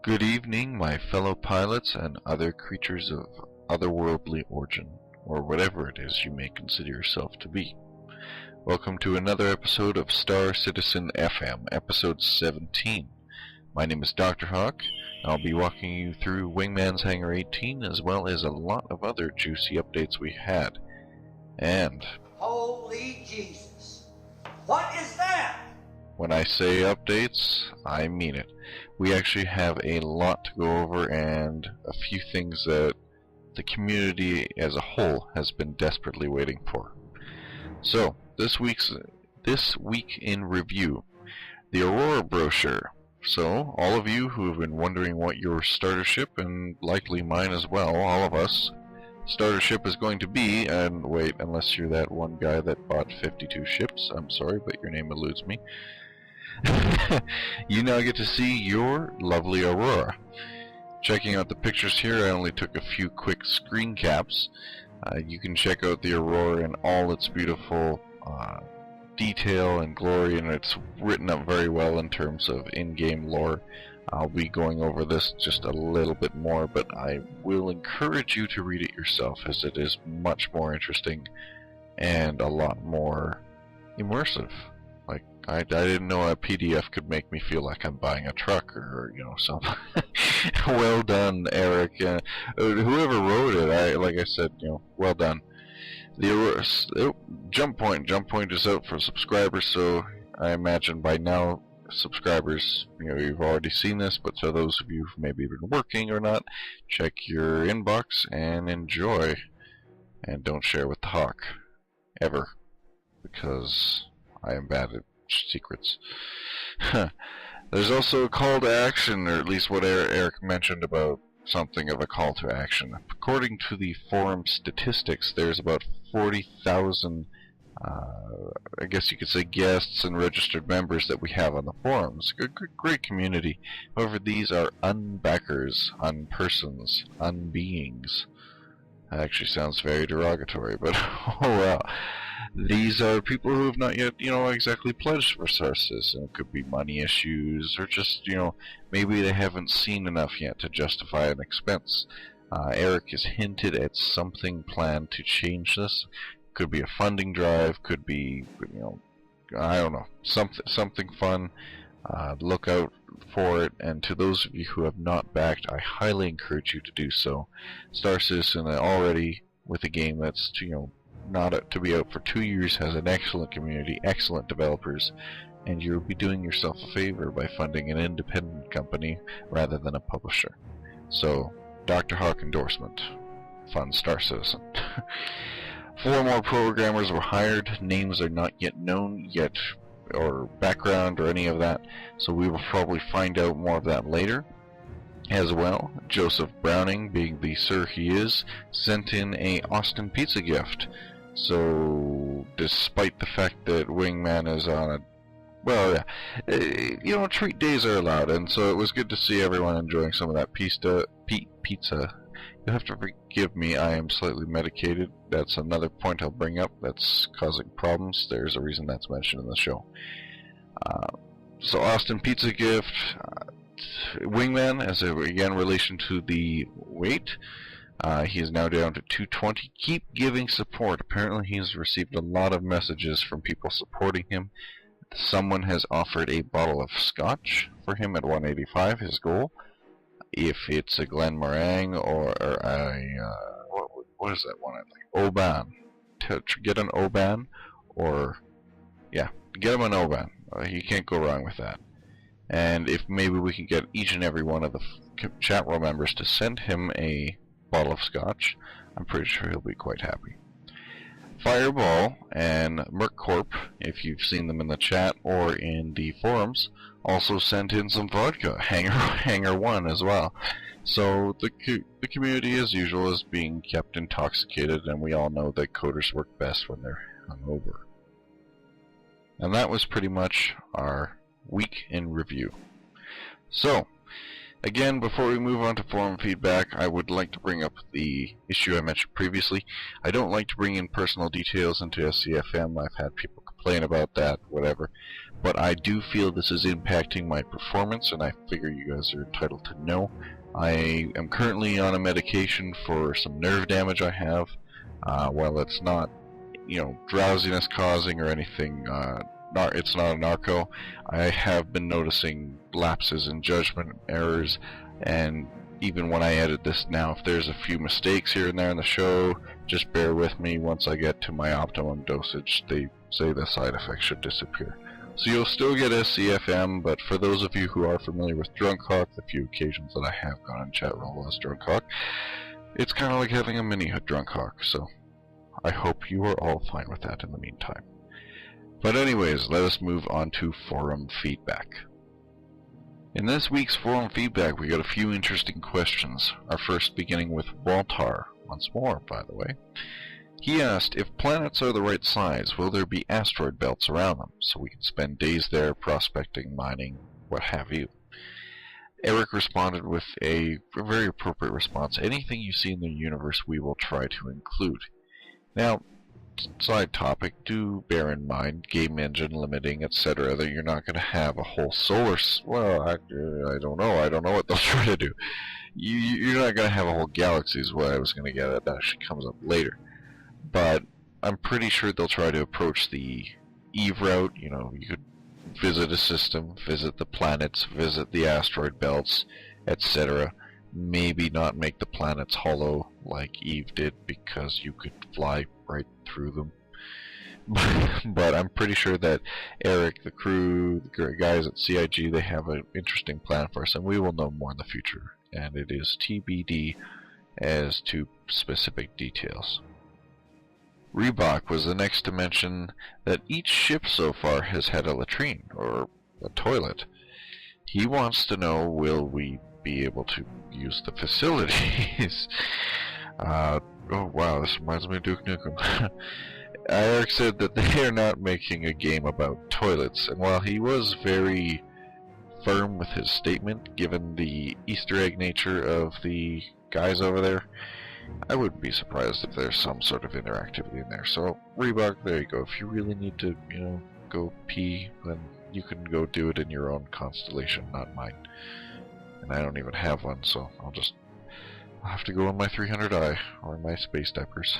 Good evening, my fellow pilots and other creatures of otherworldly origin, or whatever it is you may consider yourself to be. Welcome to another episode of Star Citizen FM, episode 17. My name is Dr. Hawk, and I'll be walking you through Wingman's Hangar 18, as well as a lot of other juicy updates we had. And... Holy Jesus! What is that? When I say updates, I mean it. We actually have a lot to go over and a few things that the community as a whole has been desperately waiting for. So, this week in review, the AURORA brochure. So, all of you who have been wondering what your starter ship, and likely mine as well, all of us, starter ship is going to be, and wait, unless you're that one guy that bought 52 ships, I'm sorry, but your name eludes me. You now get to see your lovely AURORA. Checking out the pictures here, I only took a few quick screen caps. You can check out the AURORA in all its beautiful detail and glory, and it's written up very well in terms of in-game lore. I'll be going over this just a little bit more, but I will encourage you to read it yourself, as it is much more interesting and a lot more immersive. Like, I didn't know a PDF could make me feel like I'm buying a truck or you know, something. Well done, Eric. Whoever wrote it, like I said, you know, well done. The Jump Point is out for subscribers, so I imagine by now subscribers, you know, you've already seen this, but to those of you who maybe been working or not, check your inbox and enjoy, and don't share with the Hawk ever, because I am bad at secrets. There's also a call to action, or at least what Eric mentioned about something of a call to action. According to the forum statistics, there's about 40,000 I guess you could say guests and registered members that we have on the forums. Great community. However, these are unbackers, unpersons, unbeings. That actually sounds very derogatory, but oh well. These are people who have not yet, you know, exactly pledged for Star Citizen. It could be money issues, or just, you know, maybe they haven't seen enough yet to justify an expense. Eric has hinted at something planned to change this. Could be a funding drive, could be, you know, I don't know, something fun. Look out for it, and to those of you who have not backed, I highly encourage you to do so. Star Citizen already, with a game that's, you know, not to be out for 2 years, has an excellent community, excellent developers, and you'll be doing yourself a favor by funding an independent company rather than a publisher. So, Dr. Hawk endorsement. Fund Star Citizen. 4 more programmers were hired. Names are not yet known yet, or background or any of that, so we will probably find out more of that later. As well, Joseph Browning, being the sir he is, sent in a Austin pizza gift. So, despite the fact that Wingman is on a, well, yeah, you know, treat days are allowed, and so it was good to see everyone enjoying some of that pizza. You'll have to forgive me, I am slightly medicated. That's another point I'll bring up that's causing problems. There's a reason that's mentioned in the show. So Austin pizza gift, Wingman, as again relation to the weight, he is now down to 220. Keep giving support. Apparently he's received a lot of messages from people supporting him. Someone has offered a bottle of scotch for him at 185, his goal. If it's a Glenmorangie or a what is that one? I think Oban. To get an Oban, or yeah, get him an Oban. You can't go wrong with that. And if maybe we can get each and every one of the chat room members to send him a bottle of scotch, I'm pretty sure he'll be quite happy. Fireball and MercCorp, if you've seen them in the chat or in the forums, also sent in some vodka, Hangar 1 as well. So the community, as usual, is being kept intoxicated, and we all know that coders work best when they're hungover. And that was pretty much our week in review. So, again, before we move on to forum feedback, I would like to bring up the issue I mentioned previously. I don't like to bring in personal details into SCFM. I've had people complain about that, whatever. But I do feel this is impacting my performance, and I figure you guys are entitled to know. I am currently on a medication for some nerve damage I have. While it's not, drowsiness causing or anything, it's not a narco, I have been noticing lapses in judgment, errors, and even when I edit this now, if there's a few mistakes here and there in the show, just bear with me. Once I get to my optimum dosage, they say the side effects should disappear. So you'll still get SCFM, but for those of you who are familiar with Drunk Hawk, the few occasions that I have gone in chat roll as Drunk Hawk, it's kind of like having a mini Drunk Hawk, so I hope you are all fine with that in the meantime. But anyways, let us move on to forum feedback. In this week's forum feedback, we got a few interesting questions. Our first beginning with Waltar, once more, by the way. He asked, if planets are the right size, will there be asteroid belts around them, so we can spend days there prospecting, mining, what have you? Eric responded with a very appropriate response. Anything you see in the universe, we will try to include. Now, side topic, do bear in mind, game engine limiting, etc., that you're not going to have a whole solar... Well, I don't know what they'll try to do. You're not going to have a whole galaxy is what I was going to get at. That actually comes up later. But I'm pretty sure they'll try to approach the Eve route. You could visit a system, visit the planets, visit the asteroid belts, etc. Maybe not make the planets hollow like Eve did, because you could fly right through them. But I'm pretty sure that Eric, the crew, the guys at CIG, they have an interesting plan for us, and we will know more in the future. And it is TBD as to specific details. Reebok was the next to mention that each ship so far has had a latrine, or a toilet. He wants to know, will we be able to use the facilities? Oh wow, this reminds me of Duke Nukem. Eric said that they are not making a game about toilets, and while he was very firm with his statement, given the Easter egg nature of the guys over there, I wouldn't be surprised if there's some sort of interactivity in there. So, Reebok, there you go. If you really need to, go pee, then you can go do it in your own constellation, not mine. And I don't even have one, so I'll have to go in my 300i, or in my space diapers.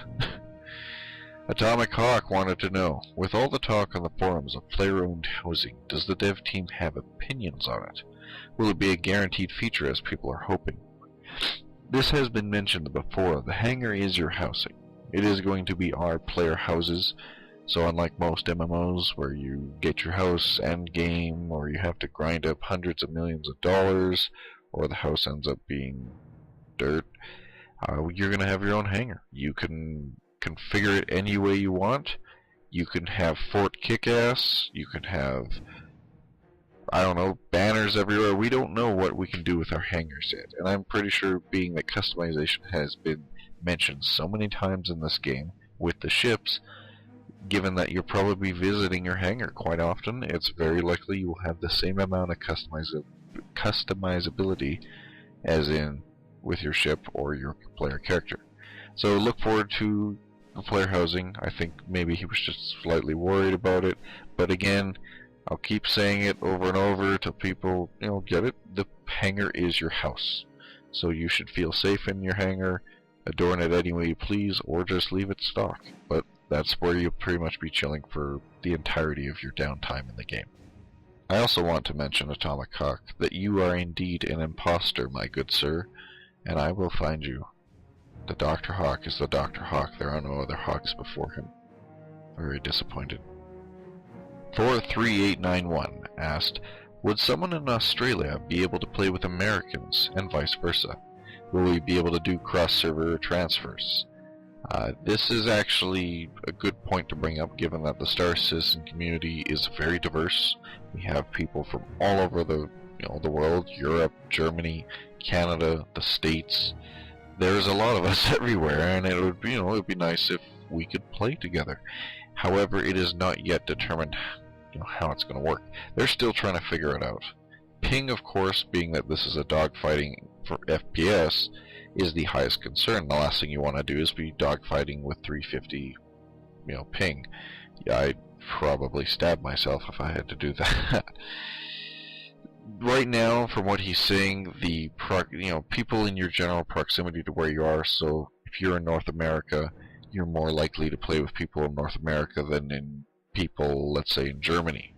Atomic Hawk wanted to know, with all the talk on the forums of player-owned housing, does the dev team have opinions on it? Will it be a guaranteed feature as people are hoping? This has been mentioned before. The hangar is your housing. It is going to be our player houses, so unlike most MMOs where you get your house end game, or you have to grind up hundreds of millions of dollars, or the house ends up being dirt, you're going to have your own hangar. You can configure it any way you want. You can have Fort Kickass, you can have, I don't know, banners everywhere. We don't know what we can do with our hangars yet, and I'm pretty sure, being that customization has been mentioned so many times in this game with the ships, given that you'll probably be visiting your hangar quite often, it's very likely you will have the same amount of customizability as in with your ship or your player character. So look forward to the player housing. I think maybe he was just slightly worried about it, but again, I'll keep saying it over and over till people, get it. The hangar is your house, so you should feel safe in your hangar, adorn it any way you please, or just leave it stock. But that's where you'll pretty much be chilling for the entirety of your downtime in the game. I also want to mention, Atomic Hawk, that you are indeed an imposter, my good sir, and I will find you. The Dr. Hawk is the Dr. Hawk. There are no other Hawks before him. Very disappointed. 43891 asked, would someone in Australia be able to play with Americans, and vice versa? Will we be able to do cross-server transfers? This is actually a good point to bring up, given that the Star Citizen community is very diverse. We have people from all over the world: Europe, Germany, Canada, the States. There's a lot of us everywhere, and it would be, it would be nice if we could play together. However, it is not yet determined, how it's going to work. They're still trying to figure it out. Ping, of course, being that this is a dogfighting for FPS, is the highest concern. The last thing you want to do is be dogfighting with 350, ping. Yeah, probably stab myself if I had to do that. Right now, from what he's saying, the people in your general proximity to where you are, so if you're in North America, you're more likely to play with people in North America than in people, let's say, in Germany.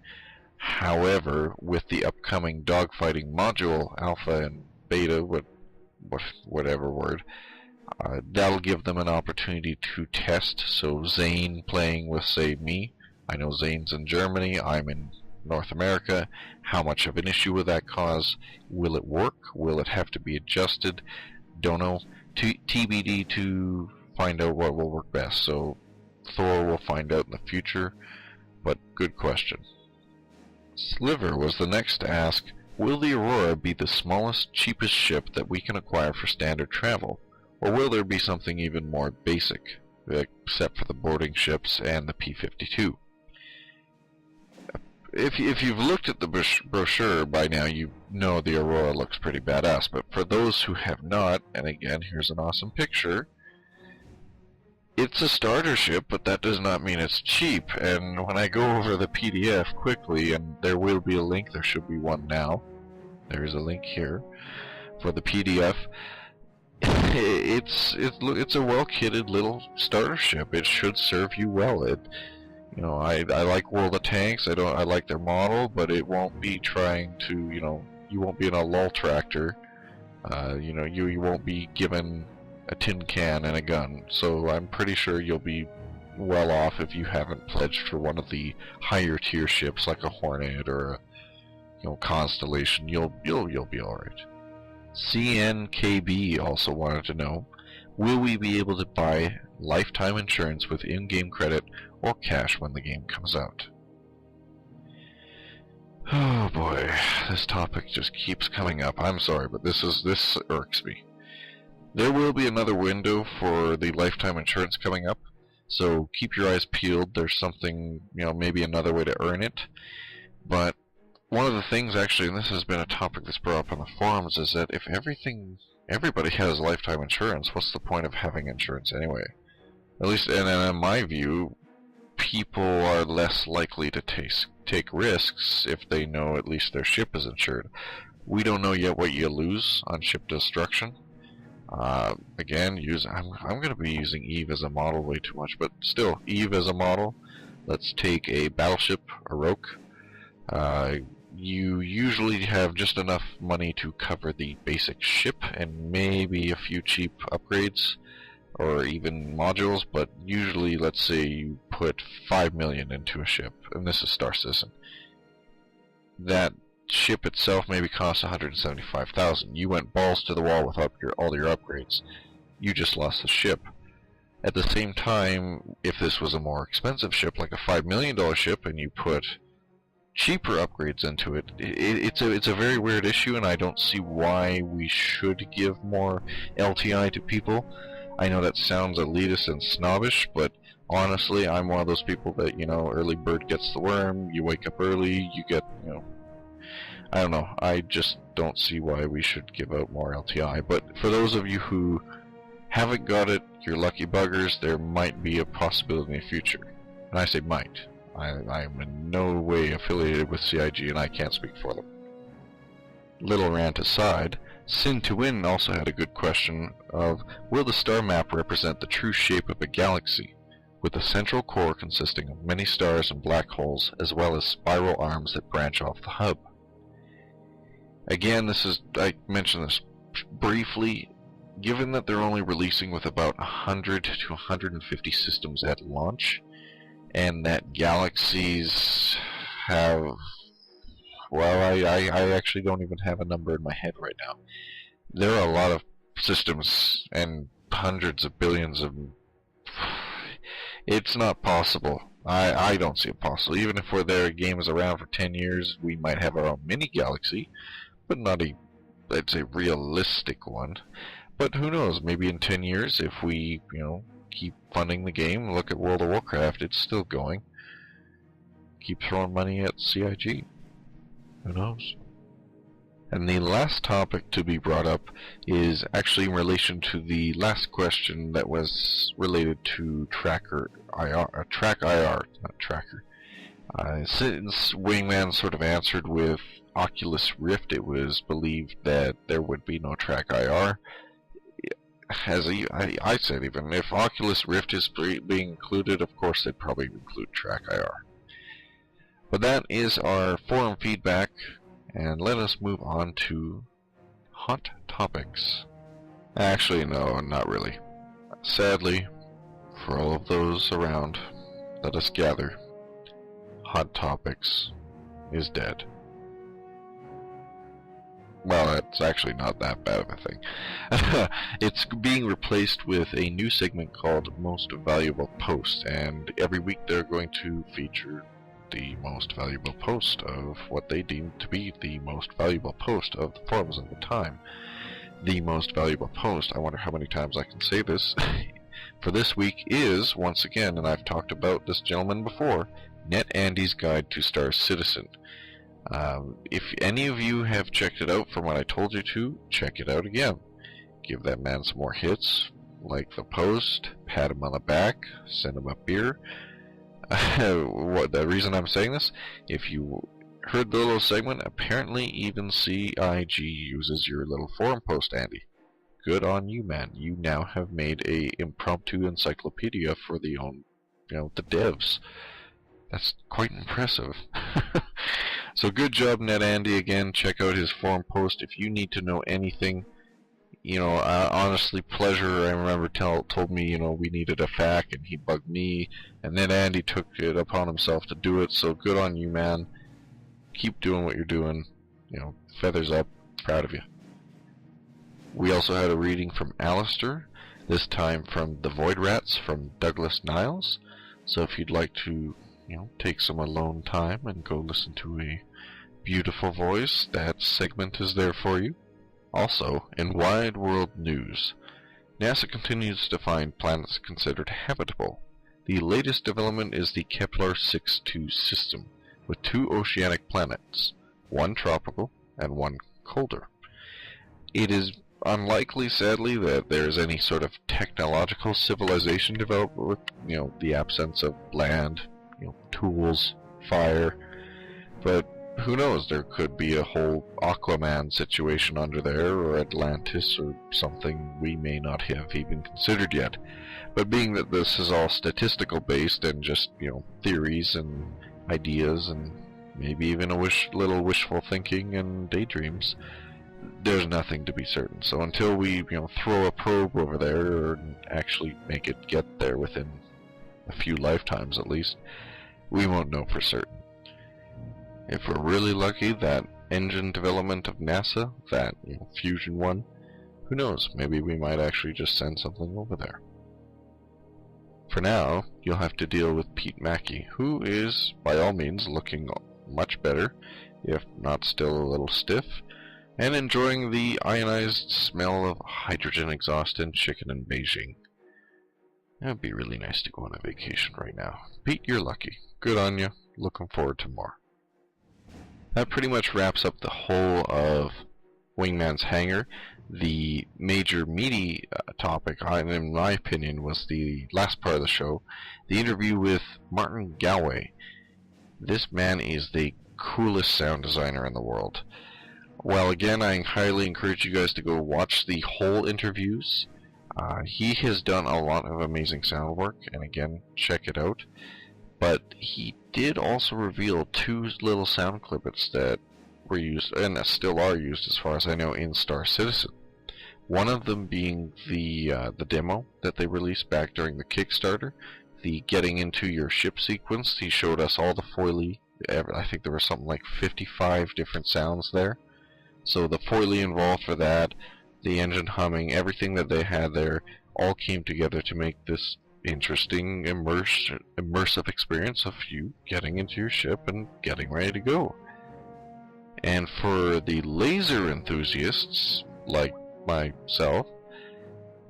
However, with the upcoming dogfighting module, alpha and beta, whatever word, that'll give them an opportunity to test. So Zane playing with, say, me, I know Zane's in Germany, I'm in North America. How much of an issue will that cause? Will it work? Will it have to be adjusted? Don't know. TBD to find out what will work best. So Thor will find out in the future, but good question. Sliver was the next to ask, will the Aurora be the smallest, cheapest ship that we can acquire for standard travel? Or will there be something even more basic, except for the boarding ships and the P-52? If you've looked at the brochure by now, you know the Aurora looks pretty badass, but for those who have not, and again, here's an awesome picture, it's a starter ship, but that does not mean it's cheap. And when I go over the PDF quickly, and there will be a link, there should be one now, there's a link here for the PDF. It's a well-kitted little starter ship. It should serve you well. I like World of Tanks. I like their model, but it won't be trying to, you won't be in a lull tractor. You won't be given a tin can and a gun. So I'm pretty sure you'll be well off if you haven't pledged for one of the higher tier ships like a Hornet or a Constellation. You'll be all right. CNKB also wanted to know, will we be able to buy lifetime insurance with in-game credit or cash when the game comes out? Oh boy, this topic just keeps coming up. I'm sorry, but this irks me. There will be another window for the lifetime insurance coming up, so keep your eyes peeled. There's something, maybe another way to earn it. But one of the things, actually, and this has been a topic that's brought up on the forums, is that if everybody has lifetime insurance, what's the point of having insurance anyway? At least, and in my view, people are less likely to take risks if they know at least their ship is insured. We don't know yet what you lose on ship destruction. Again, I'm going to be using Eve as a model way too much, but still, Eve as a model. Let's take a battleship, a Roke. You usually have just enough money to cover the basic ship and maybe a few cheap upgrades or even modules, but usually, let's say you put 5 million into a ship, and this is Star Citizen. That ship itself maybe costs 175,000. You went balls to the wall with all your upgrades. You just lost the ship. At the same time, if this was a more expensive ship, like a $5 million ship, and you put cheaper upgrades into it, it's a very weird issue, and I don't see why we should give more LTI to people. I know that sounds elitist and snobbish, but honestly, I'm one of those people that, early bird gets the worm. You wake up early, you get, I don't know. I just don't see why we should give out more LTI. But for those of you who haven't got it, you're lucky buggers. There might be a possibility in the future. And I say might. I am in no way affiliated with CIG, and I can't speak for them. Little rant aside, Sin to Win also had a good question of, will the star map represent the true shape of a galaxy, with a central core consisting of many stars and black holes, as well as spiral arms that branch off the hub? Again, I mentioned this briefly. Given that they're only releasing with about 100 to 150 systems at launch, and that galaxies have, well, I actually don't even have a number in my head right now. There are a lot of systems and hundreds of billions of... It's not possible. I don't see it possible. Even if their game is around for 10 years, we might have our own mini galaxy, but not let's say, realistic one. But who knows, maybe in 10 years, if we, keep funding the game, look at World of Warcraft, it's still going. Keep throwing money at CIG. Who knows? And the last topic to be brought up is actually in relation to the last question that was related to Track IR, not Tracker. Since Wingman sort of answered with Oculus Rift, it was believed that there would be no track IR. I said, even if Oculus Rift is being included, of course they'd probably include track IR. But that is our forum feedback, and let us move on to hot topics. Actually, no, not really. Sadly, for all of those around, let us gather. Hot Topics is dead. Well, it's actually not that bad of a thing. It's being replaced with a new segment called Most Valuable Post, and every week they're going to feature the most valuable post of what they deem to be the most valuable post of the forums at the time. The most valuable post, I wonder how many times I can say this, for this week is, once again, and I've talked about this gentleman before, NetAndy's Guide to Star Citizen. If any of you have checked it out from what I told you to, check it out again. Give that man some more hits, like the post, pat him on the back, send him a beer. The reason I'm saying this, if you heard the little segment, apparently even CIG uses your little forum post, Andy. Good on you, man. You now have made a impromptu encyclopedia for the devs. That's quite impressive. So good job, NetAndy. Again, check out his forum post if you need to know anything. Honestly, Pleasure, I remember told me, we needed a FAQ, and he bugged me, and NetAndy took it upon himself to do it, so good on you, man. Keep doing what you're doing. Feathers up. Proud of you. We also had a reading from Alistair, this time from The Void Rats from Douglas Niles. So if you'd like to, take some alone time and go listen to a beautiful voice, that segment is there for you. Also, in Wide World News, NASA continues to find planets considered habitable. The latest development is the Kepler-62 system, with 2 oceanic planets, one tropical and one colder. It is unlikely, sadly, that there is any sort of technological civilization developed with, the absence of land, tools, fire, but who knows, there could be a whole Aquaman situation under there, or Atlantis, or something we may not have even considered yet. But being that this is all statistical based and just, theories and ideas and maybe even a little wishful thinking and daydreams, there's nothing to be certain. So until we, throw a probe over there, or actually make it get there within a few lifetimes at least, we won't know for certain. If we're really lucky, that engine development of NASA, that fusion one, who knows, maybe we might actually just send something over there. For now, you'll have to deal with Pete Mackey, who is, by all means, looking much better, if not still a little stiff, and enjoying the ionized smell of hydrogen exhaust and chicken in Beijing. It would be really nice to go on a vacation right now. Pete, you're lucky. Good on you. Looking forward to more. That pretty much wraps up the whole of Wingman's Hangar. The major meaty topic, in my opinion, was the last part of the show, the interview with Martin Galway. This man is the coolest sound designer in the world. Well, again, I highly encourage you guys to go watch the whole interviews. He has done a lot of amazing sound work, and again, check it out. But he did also reveal 2 little sound clippets that were used, and that still are used as far as I know, in Star Citizen. One of them being the demo that they released back during the Kickstarter, the getting into your ship sequence. He showed us all the foily, I think there were something like 55 different sounds there. So the foily involved for that, the engine humming, everything that they had there, all came together to make this interesting immersive experience of you getting into your ship and getting ready to go. And for the laser enthusiasts like myself,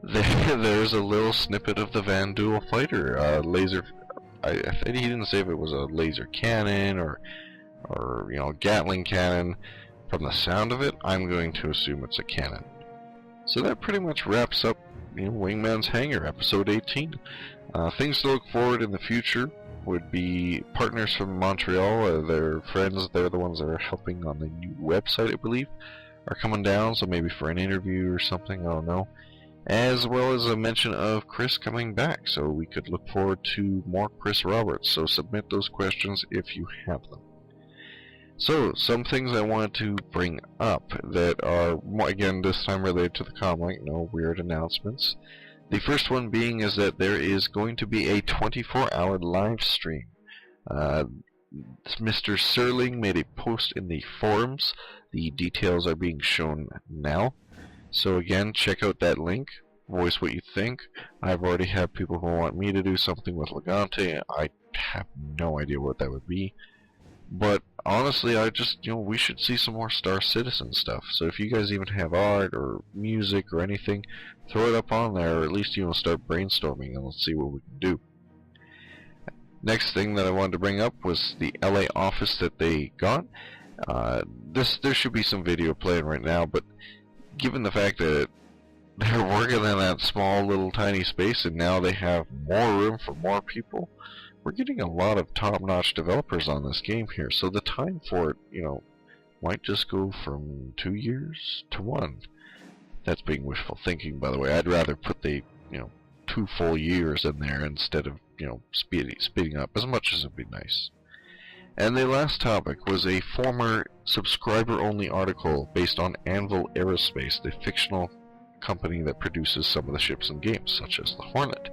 there's a little snippet of the Van Duel fighter laser. I think he didn't say if it was a laser cannon or Gatling cannon. From the sound of it, I'm going to assume it's a cannon. So that pretty much wraps up Wingman's Hangar, episode 18. Things to look forward in the future. would be partners from Montreal. Their friends, they're the ones that are helping on the new website, I believe, are coming down, so maybe for an interview or something, I don't know. As well as a mention of Chris coming back, so we could look forward to more Chris Roberts. So submit those questions if you have them. So, some things I wanted to bring up that are, again, this time related to the Comlink, no weird announcements. The first one being is that there is going to be a 24-hour live stream. Mr. Serling made a post in the forums. The details are being shown now. So again, check out that link. Voice what you think. I've already had people who want me to do something with Legante. I have no idea what that would be. But honestly, I just, we should see some more Star Citizen stuff. So if you guys even have art or music or anything, throw it up on there, or at least, start brainstorming and let's see what we can do. Next thing that I wanted to bring up was the LA office that they got. There should be some video playing right now, but given the fact that they're working in that small little tiny space and now they have more room for more people, we're getting a lot of top-notch developers on this game here, so the time for it, might just go from 2 years to 1. That's being wishful thinking, by the way. I'd rather put the, 2 full years in there instead of, speeding up, as much as it'd be nice. And the last topic was a former subscriber-only article based on Anvil Aerospace, the fictional company that produces some of the ships and games, such as the Hornet.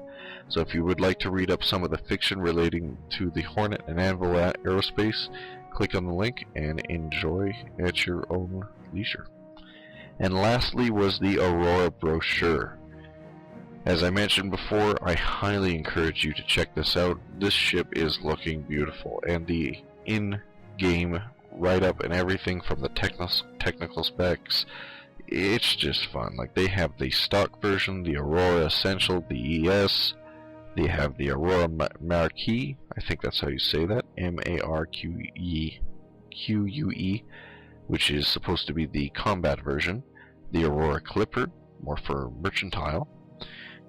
So if you would like to read up some of the fiction relating to the Hornet and Anvil Aerospace, click on the link and enjoy at your own leisure. And lastly was the AURORA brochure. As I mentioned before, I highly encourage you to check this out. This ship is looking beautiful, and the in-game write-up and everything from the technical specs, it's just fun. Like, they have the stock version, the AURORA Essential, the ES. They have the AURORA Marquee, I think that's how you say that, M-A-R-Q-U-E, which is supposed to be the combat version. The AURORA Clipper, more for mercantile.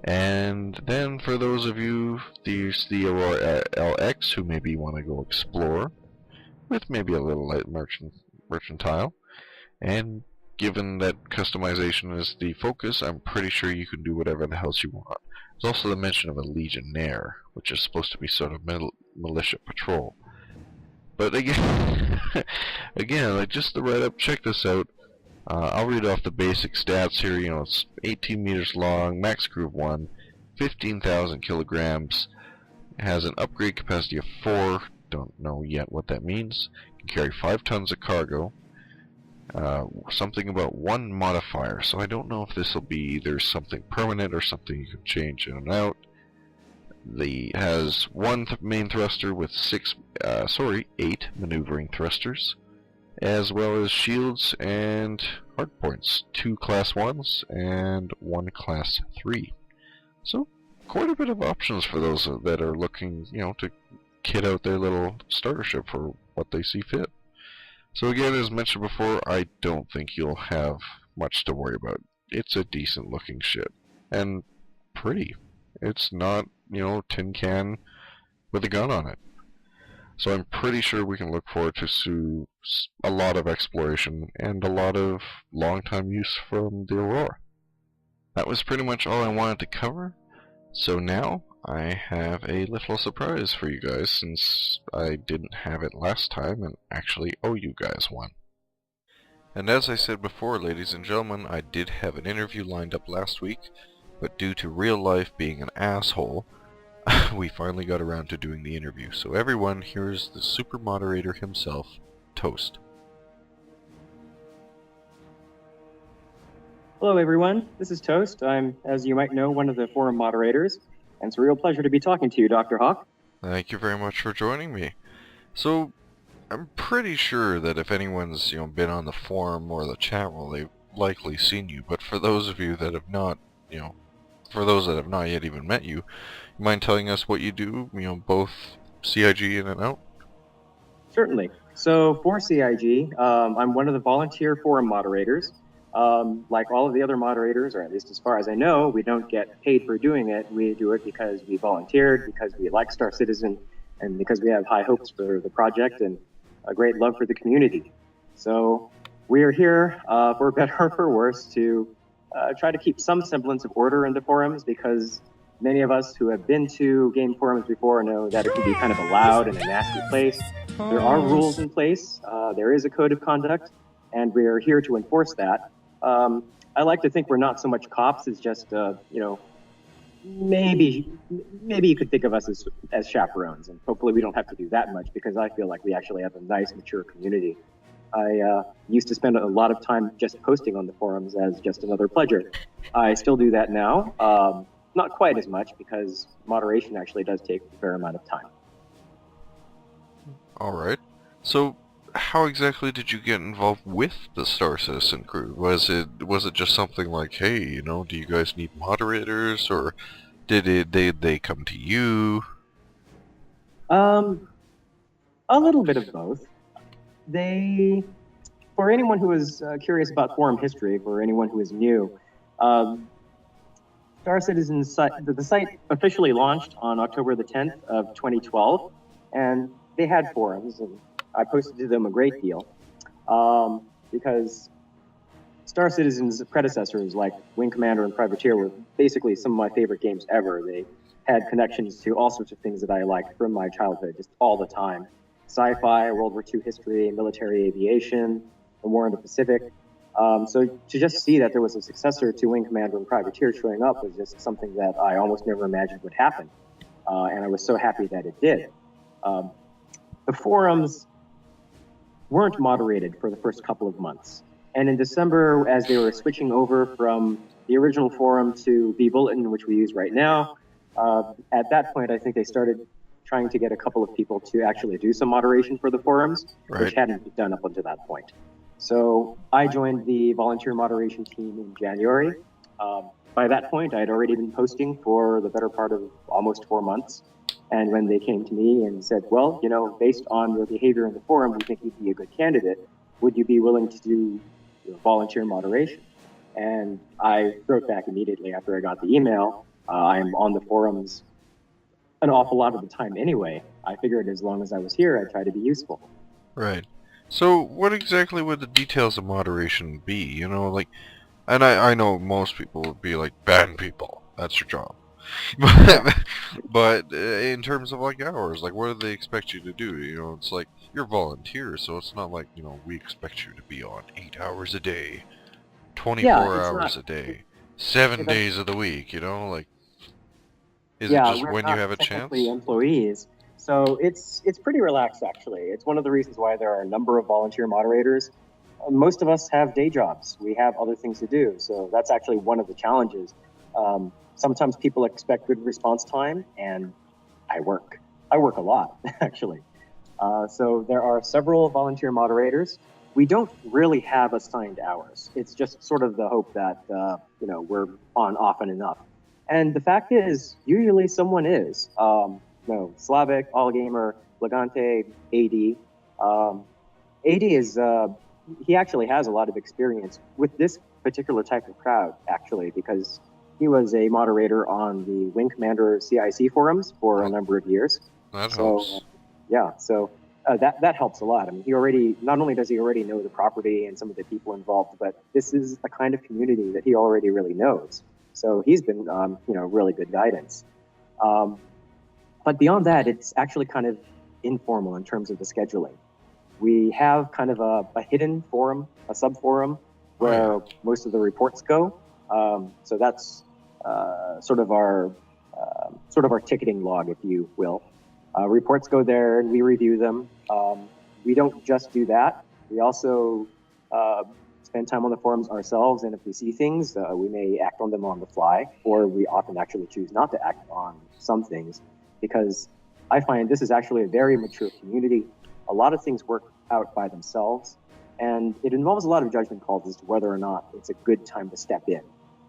And then for those of you, there's the AURORA LX, who maybe want to go explore, with maybe a little light mercantile. And given that customization is the focus, I'm pretty sure you can do whatever the hell you want. There's also the mention of a Legionnaire, which is supposed to be sort of militia patrol. But again, like, just the write-up, check this out. I'll read off the basic stats here. It's 18 meters long, max crew of 1, 15,000 kilograms. It has an upgrade capacity of 4. Don't know yet what that means. It can carry 5 tons of cargo. Something about 1 modifier, so I don't know if this will be either something permanent or something you can change in and out. Has 1 main thruster with 8 maneuvering thrusters, as well as shields and hardpoints, 2 class 1s and 1 class 3. So quite a bit of options for those that are looking, to kit out their little starter ship for what they see fit. So again, as mentioned before, I don't think you'll have much to worry about. It's a decent looking ship, and pretty. It's not, tin can with a gun on it. So I'm pretty sure we can look forward to a lot of exploration and a lot of long-time use from the AURORA. That was pretty much all I wanted to cover. So now I have a little surprise for you guys, since I didn't have it last time and actually owe you guys one. And as I said before, ladies and gentlemen, I did have an interview lined up last week, but due to real life being an asshole, we finally got around to doing the interview. So everyone, here's the Super Moderator himself, Toast. Hello everyone, this is Toast. I'm, as you might know, one of the forum moderators, and it's a real pleasure to be talking to you, Dr. Hawk. Thank you very much for joining me. So, I'm pretty sure that if anyone's, been on the forum or the chat room, they've likely seen you, but for those of you that have not, for those that have not yet even met you, you mind telling us what you do, both CIG in and out? Certainly. So, for CIG, I'm one of the volunteer forum moderators. Like all of the other moderators, or at least as far as I know, we don't get paid for doing it. We do it because we volunteered, because we like Star Citizen, and because we have high hopes for the project and a great love for the community. So we are here, for better or for worse, to try to keep some semblance of order in the forums, because many of us who have been to game forums before know that it can be kind of a loud and a nasty place. There are rules in place. There is a code of conduct, and we are here to enforce that. I like to think we're not so much cops as just, maybe you could think of us as chaperones, and hopefully we don't have to do that much, because I feel like we actually have a nice, mature community. I used to spend a lot of time just posting on the forums as just another pledger. I still do that now. Not quite as much, because moderation actually does take a fair amount of time. Alright. So, how exactly did you get involved with the Star Citizen crew? Was it just something like, hey, do you guys need moderators, or did they come to you? A little bit of both. For anyone who is curious about forum history, for anyone who is new, Star Citizen the site officially launched on October the 10th of 2012, and they had forums, and I posted to them a great deal, because Star Citizen's predecessors, like Wingman and Privateer, were basically some of my favorite games ever. They had connections to all sorts of things that I liked from my childhood, just all the time. Sci-fi, World War II history, military aviation, the war in the Pacific. So to just see that there was a successor to Wing Commander and Privateer showing up was just something that I almost never imagined would happen. And I was so happy that it did. The forums weren't moderated for the first couple of months. And in December, as they were switching over from the original forum to B-Bulletin, which we use right now, at that point, I think they started trying to get a couple of people to actually do some moderation for the forums, which hadn't been done up until that point. So I joined the volunteer moderation team in January. By that point, I had already been posting for the better part of almost 4 months. And when they came to me and said, well, based on your behavior in the forum, we think you'd be a good candidate. Would you be willing to do volunteer moderation? And I wrote back immediately after I got the email. I'm on the forums an awful lot of the time anyway. I figured as long as I was here, I'd try to be useful. Right. So, what exactly would the details of moderation be? And I know most people would be like, ban people. That's your job. But in terms of hours, what do they expect you to do? It's like you're volunteers, so it's not like we expect you to be on 8 hours a day, 24 hours a day, 7 days of the week. Is it just when you have a chance? Employees, so it's pretty relaxed actually. It's one of the reasons why there are a number of volunteer moderators. Most of us have day jobs. We have other things to do, so that's actually one of the challenges. Sometimes people expect good response time, and I work a lot, actually. So there are several volunteer moderators. We don't really have assigned hours. It's just sort of the hope that, we're on often enough. And the fact is, usually someone is. Slavic, Allgamer, Legante, AD. AD is, he actually has a lot of experience with this particular type of crowd, actually, because he was a moderator on the Wing Commander CIC forums for a number of years. That helps. Yeah, so that helps a lot. I mean, not only does he already know the property and some of the people involved, but this is a kind of community that he already really knows. So he's been, really good guidance. But beyond that, it's actually kind of informal in terms of the scheduling. We have kind of a hidden forum, a sub-forum, where most of the reports go. So that's sort of our ticketing log, if you will. Reports go there, and we review them. We don't just do that. We also spend time on the forums ourselves, and if we see things, we may act on them on the fly, or we often actually choose not to act on some things, because I find this is actually a very mature community. A lot of things work out by themselves, and it involves a lot of judgment calls as to whether or not it's a good time to step in.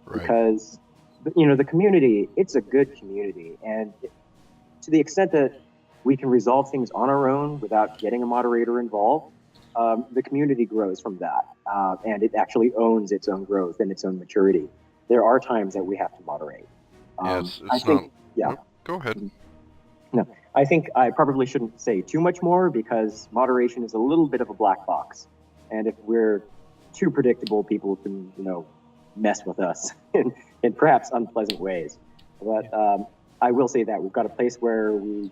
Right. Because, the community, it's a good community, and to the extent that we can resolve things on our own without getting a moderator involved, the community grows from that, and it actually owns its own growth and its own maturity. There are times that we have to moderate. Yes, I think, yeah. Go ahead. No, I think I probably shouldn't say too much more because moderation is a little bit of a black box. And if we're too predictable, people can, mess with us in perhaps unpleasant ways. But I will say that we've got a place where we,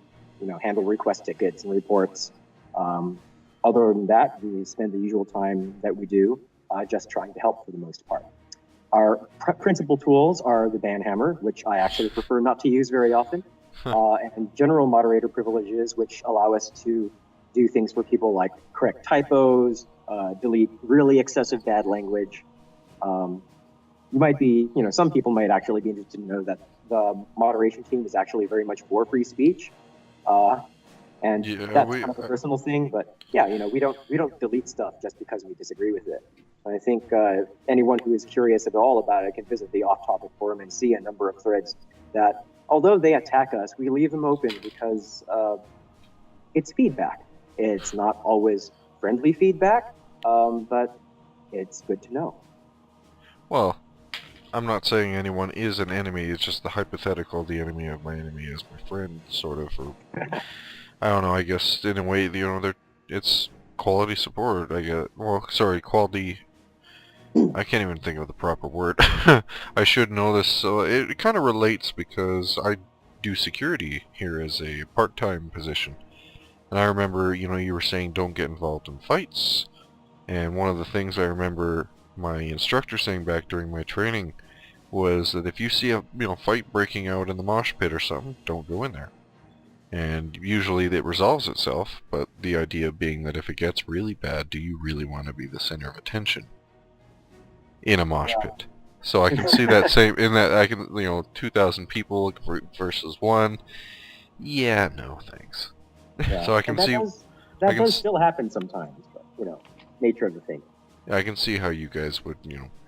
handle request tickets and reports. Other than that, we spend the usual time that we do just trying to help for the most part. Our principal tools are the banhammer, which I actually prefer not to use very often, and general moderator privileges, which allow us to do things for people like correct typos, delete really excessive bad language. You might be, some people might actually be interested to know that the moderation team is actually very much for free speech. And that's kind of a personal thing, but yeah, we don't delete stuff just because we disagree with it. I think anyone who is curious at all about it can visit the off-topic forum and see a number of threads that, although they attack us, we leave them open because it's feedback. It's not always friendly feedback, but it's good to know. Well, I'm not saying anyone is an enemy, it's just the hypothetical, the enemy of my enemy is my friend, sort of, or, I don't know, I guess, in a way, it's quality support, I guess. Well, sorry, quality, I can't even think of the proper word. I should know this, so it kind of relates because I do security here as a part-time position. And I remember, you were saying don't get involved in fights, and one of the things I remember my instructor saying back during my training was that if you see a fight breaking out in the mosh pit or something, don't go in there. And usually it resolves itself, but the idea being that if it gets really bad, do you really want to be the center of attention in a mosh pit? So I can see that same, in that I can, 2,000 people versus 1. Yeah, no thanks. Yeah. So I can see... That does still happen sometimes, but, nature of the thing. I can see how you guys would,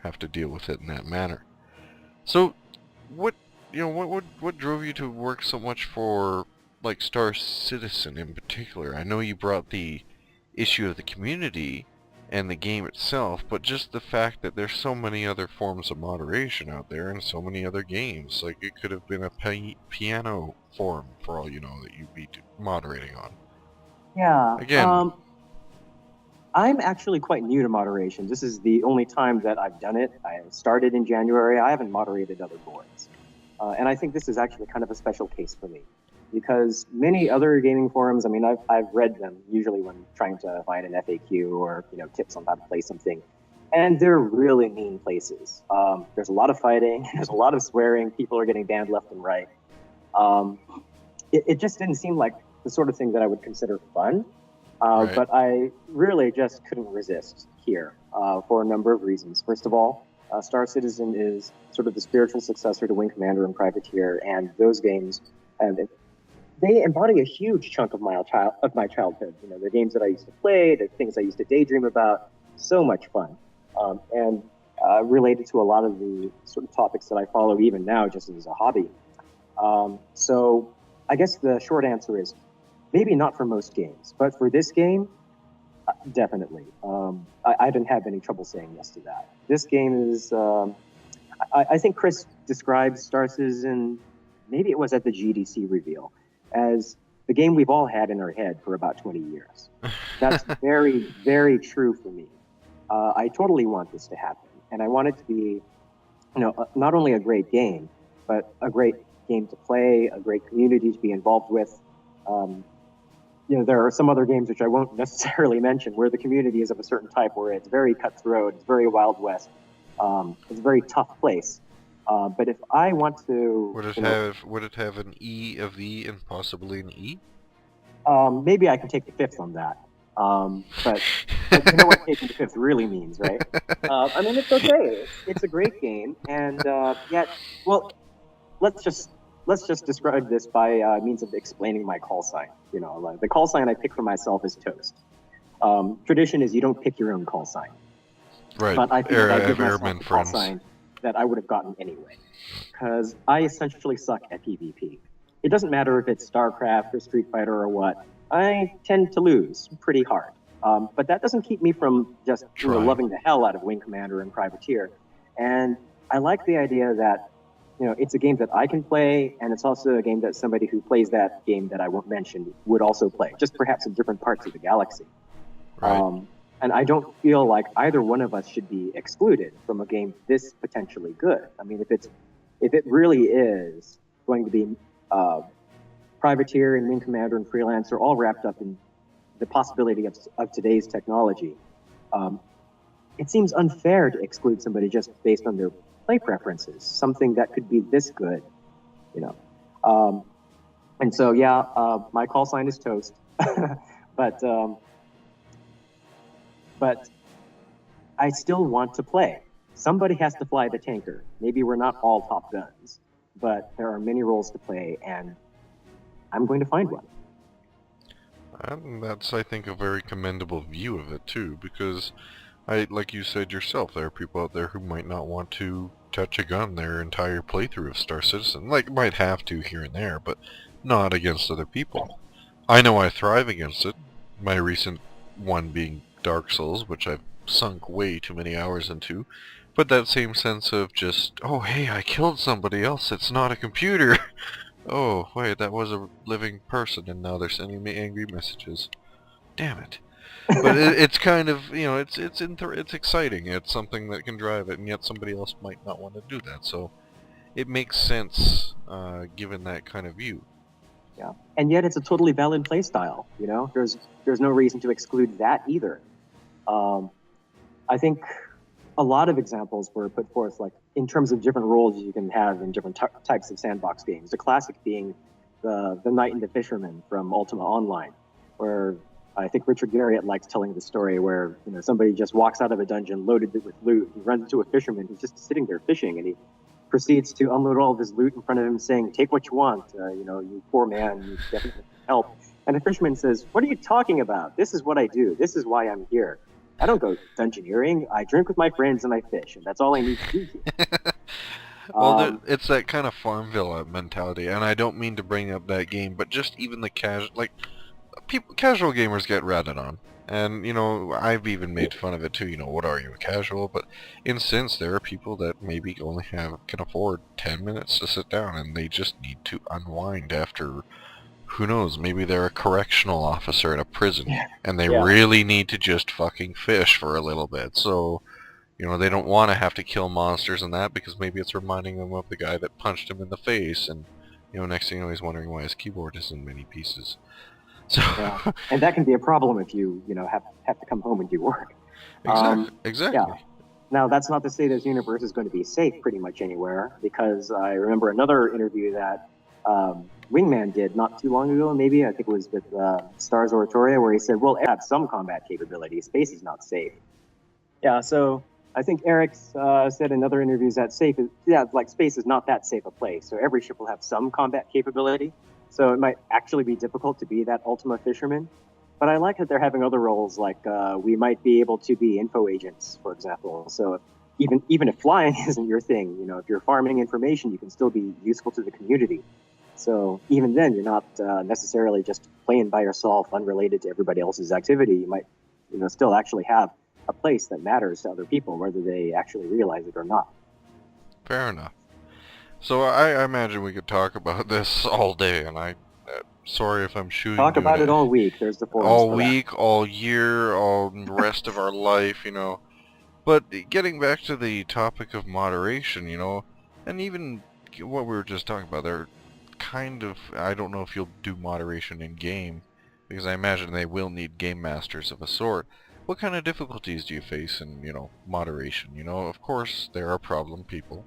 have to deal with it in that manner. So, what drove you to work so much for, like, Star Citizen in particular? I know you brought the issue of the community and the game itself, but just the fact that there's so many other forms of moderation out there and so many other games. Like, it could have been a piano forum, for all you know, that you'd be moderating on. Yeah. Again... I'm actually quite new to moderation. This is the only time that I've done it. I started in January. I haven't moderated other boards. And I think this is actually kind of a special case for me. Because many other gaming forums, I've read them, usually when trying to find an FAQ or, tips on how to play something. And they're really mean places. There's a lot of fighting. There's a lot of swearing. People are getting banned left and right. It just didn't seem like the sort of thing that I would consider fun. Right. But I really just couldn't resist here for a number of reasons. First of all, Star Citizen is sort of the spiritual successor to Wing Commander and Privateer, and those games, they embody a huge chunk of my childhood. The games that I used to play, the things I used to daydream about, so much fun, and related to a lot of the sort of topics that I follow even now, just as a hobby. So I guess the short answer is, maybe not for most games, but for this game, definitely. I didn't have any trouble saying yes to that. This game is, I think Chris describes Star Citizen, maybe it was at the GDC reveal, as the game we've all had in our head for about 20 years. That's very, very true for me. I totally want this to happen, and I want it to be, not only a great game, but a great game to play, a great community to be involved with. There are some other games which I won't necessarily mention where the community is of a certain type where it's very cutthroat, it's very Wild West, it's a very tough place. But if I want to... Would it have an E of E and possibly an E? Maybe I can take the fifth on that. But you know what taking the fifth really means, right? It's okay. It's a great game, and yet, well, let's just describe this by means of explaining my call sign. The call sign I pick for myself is Toast. Tradition is you don't pick your own call sign. Right. But I think I give myself a call sign that I would have gotten anyway. Because I essentially suck at PvP. It doesn't matter if it's StarCraft or Street Fighter or what. I tend to lose pretty hard. But that doesn't keep me from just loving the hell out of Wing Commander and Privateer. And I like the idea that it's a game that I can play, and it's also a game that somebody who plays that game that I won't mention would also play, just perhaps in different parts of the galaxy. Right. And I don't feel like either one of us should be excluded from a game this potentially good. I mean, if it really is going to be Privateer and Wing Commander and Freelancer all wrapped up in the possibility of today's technology, it seems unfair to exclude somebody just based on their play preferences, something that could be this good, And so, my call sign is Toast, but I still want to play. Somebody has to fly the tanker. Maybe we're not all Top Guns, but there are many roles to play, and I'm going to find one. And that's, I think, a very commendable view of it, too, because, like you said yourself, there are people out there who might not want to touch a gun their entire playthrough of Star Citizen. Like, might have to here and there, but not against other people. I know I thrive against it. My recent one being Dark Souls, which I've sunk way too many hours into. But that same sense of just, oh hey, I killed somebody else, it's not a computer! Oh, wait, that was a living person, and now they're sending me angry messages. Damn it. But it's kind of, it's exciting. It's something that can drive it, and yet somebody else might not want to do that. So it makes sense, given that kind of view. Yeah, and yet it's a totally valid play style. There's no reason to exclude that either. I think a lot of examples were put forth, like in terms of different roles you can have in different types of sandbox games. The classic being the Knight and the Fisherman from Ultima Online, where I think Richard Garriott likes telling the story where somebody just walks out of a dungeon loaded with loot. He runs into a fisherman who's just sitting there fishing, and he proceeds to unload all of his loot in front of him, saying, "Take what you want. You poor man, you definitely need help." And the fisherman says, "What are you talking about? This is what I do. This is why I'm here. I don't go dungeoneering. I drink with my friends and I fish, and that's all I need to do here." Well, it's that kind of Farmville mentality, and I don't mean to bring up that game, but just even the casual gamers get ratted on. And, I've even made fun of it too, what are you, a casual? But in a sense, there are people that maybe only can afford 10 minutes to sit down, and they just need to unwind after, who knows, maybe they're a correctional officer in a prison, and they really need to just fucking fish for a little bit. So, they don't want to have to kill monsters and that, because maybe it's reminding them of the guy that punched him in the face, and, next thing you know, he's wondering why his keyboard is in many pieces. So and that can be a problem if you have to come home and do work. Exactly. Yeah. Now, that's not to say this universe is going to be safe pretty much anywhere, because I remember another interview that Wingman did not too long ago, maybe, I think it was with Stars Oratoria, where he said, well, it has some combat capability. Space is not safe. Yeah, so I think Eric's said in other interviews that space is not that safe a place, so every ship will have some combat capability. So it might actually be difficult to be that Ultima Fisherman. But I like that they're having other roles, like we might be able to be info agents, for example. So even if flying isn't your thing, if you're farming information, you can still be useful to the community. So even then, you're not necessarily just playing by yourself, unrelated to everybody else's activity. You might still actually have a place that matters to other people, whether they actually realize it or not. Fair enough. So I imagine we could talk about this all day, and sorry if I'm shooting. Talk about it all week. There's the forums all for week, that. all year, all the rest of our life, But getting back to the topic of moderation, and even what we were just talking about, they're kind of, I don't know if you'll do moderation in game, because I imagine they will need game masters of a sort. What kind of difficulties do you face in, moderation? Of course, there are problem people.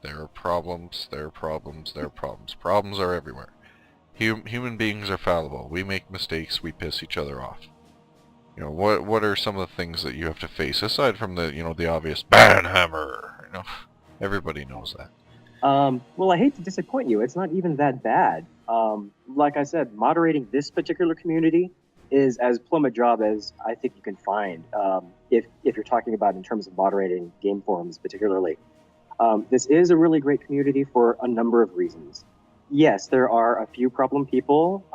There are problems, there are problems, there are problems. Problems are everywhere. Human beings are fallible. We make mistakes, we piss each other off. What are some of the things that you have to face, aside from the, the obvious banhammer? Everybody knows that. Well, I hate to disappoint you. It's not even that bad. Like I said, moderating this particular community is as plum a job as I think you can find, if you're talking about in terms of moderating game forums particularly. This is a really great community for a number of reasons. Yes, there are a few problem people,